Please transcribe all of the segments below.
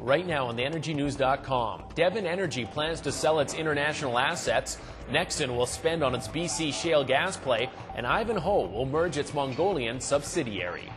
right now on theenergynews.com. Devon Energy plans to sell its international assets. Nexen will spend on its BC shale gas play, and Ivanhoe will merge its Mongolian subsidiary.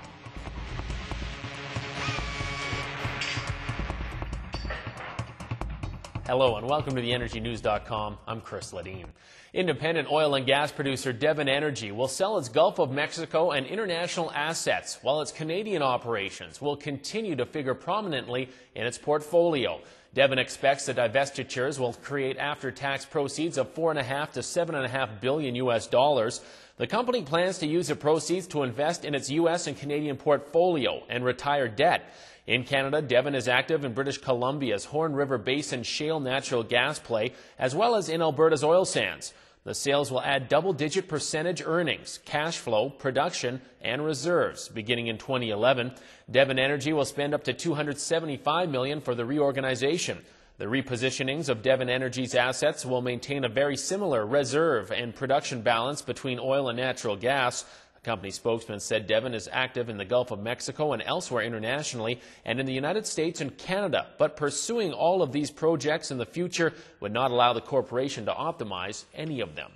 Hello and welcome to theenergynews.com. I'm Kris Laudien. Independent oil and gas producer Devon Energy will sell its Gulf of Mexico and international assets, while its Canadian operations will continue to figure prominently in its portfolio. Devon expects the divestitures will create after-tax proceeds of $4.5 to $7.5 billion US dollars. The company plans to use the proceeds to invest in its U.S. and Canadian portfolio and retire debt. In Canada, Devon is active in British Columbia's Horn River Basin shale natural gas play, as well as in Alberta's oil sands. The sales will add double-digit percentage earnings, cash flow, production, and reserves. Beginning in 2011, Devon Energy will spend up to $275 million for the reorganization. The repositionings of Devon Energy's assets will maintain a very similar reserve and production balance between oil and natural gas. Company spokesman said Devon is active in the Gulf of Mexico and elsewhere internationally and in the United States and Canada, but pursuing all of these projects in the future would not allow the corporation to optimize any of them.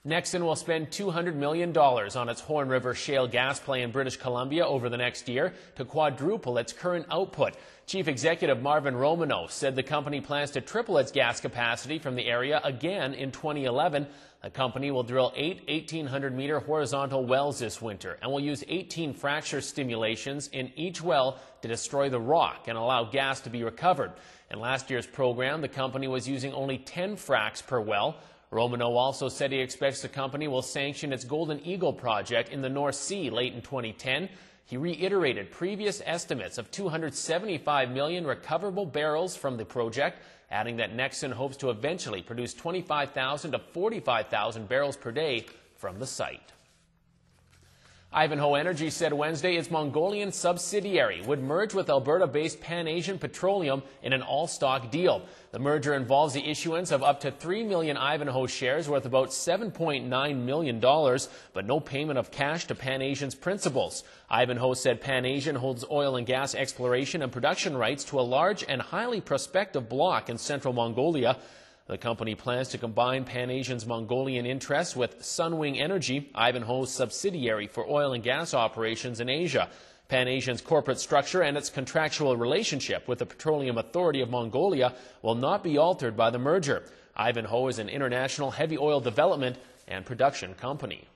Nexen will spend $200 million on its Horn River shale gas play in British Columbia over the next year to quadruple its current output. Chief Executive Marvin Romano said the company plans to triple its gas capacity from the area again in 2011. The company will drill 8 1,800-meter horizontal wells this winter and will use 18 fracture stimulations in each well to destroy the rock and allow gas to be recovered. In last year's program, the company was using only 10 fracs per well. Romano also said he expects the company will sanction its Golden Eagle project in the North Sea late in 2010. He reiterated previous estimates of 275 million recoverable barrels from the project, adding that Nexen hopes to eventually produce 25,000 to 45,000 barrels per day from the site. Ivanhoe Energy said Wednesday its Mongolian subsidiary would merge with Alberta-based Pan Asian Petroleum in an all-stock deal. The merger involves the issuance of up to 3 million Ivanhoe shares worth about $7.9 million, but no payment of cash to Pan Asian's principals. Ivanhoe said Pan Asian holds oil and gas exploration and production rights to a large and highly prospective block in central Mongolia. The company plans to combine Pan Asian's Mongolian interests with Sunwing Energy, Ivanhoe's subsidiary for oil and gas operations in Asia. Pan Asian's corporate structure and its contractual relationship with the Petroleum Authority of Mongolia will not be altered by the merger. Ivanhoe is an international heavy oil development and production company.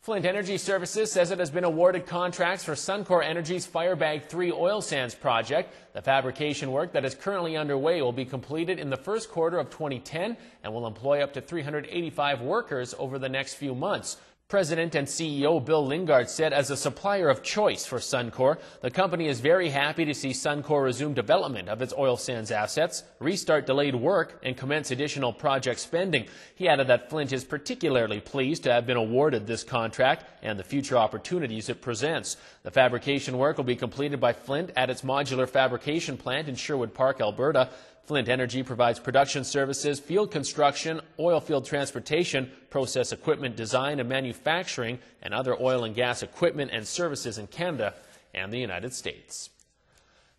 Flint Energy Services says it has been awarded contracts for Suncor Energy's Firebag 3 oil sands project. The fabrication work that is currently underway will be completed in the first quarter of 2010 and will employ up to 385 workers over the next few months. President and CEO Bill Lingard said as a supplier of choice for Suncor, the company is very happy to see Suncor resume development of its oil sands assets, restart delayed work, and commence additional project spending. He added that Flint is particularly pleased to have been awarded this contract and the future opportunities it presents. The fabrication work will be completed by Flint at its modular fabrication plant in Sherwood Park, Alberta. Flint Energy provides production services, field construction, oil field transportation, process equipment design and manufacturing, and other oil and gas equipment and services in Canada and the United States.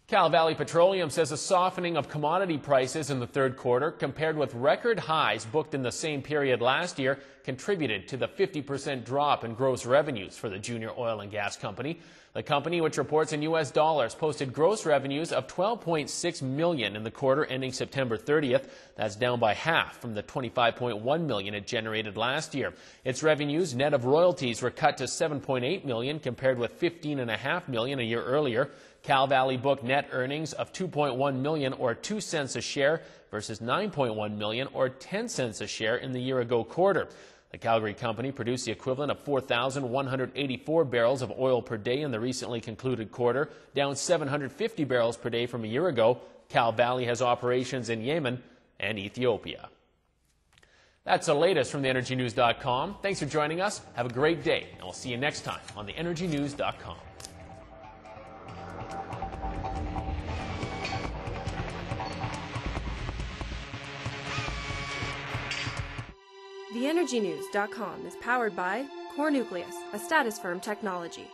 Cal Valley Petroleum says a softening of commodity prices in the third quarter compared with record highs booked in the same period last year contributed to the 50% drop in gross revenues for the junior oil and gas company. The company, which reports in U.S. dollars, posted gross revenues of $12.6 million in the quarter ending September 30th. That's down by half from the $25.1 million it generated last year. Its revenues, net of royalties, were cut to $7.8 million compared with $15.5 million a year earlier. Cal Valley booked net earnings of $2.1 million or 2 cents a share versus $9.1 million or 10 cents a share in the year-ago quarter. The Calgary company produced the equivalent of 4,184 barrels of oil per day in the recently concluded quarter, down 750 barrels per day from a year ago. Cal Valley has operations in Yemen and Ethiopia. That's the latest from theenergynews.com. Thanks for joining us. Have a great day, and we'll see you next time on theenergynews.com. TheEnergyNews.com is powered by Core Nucleus, a Status Firm technology.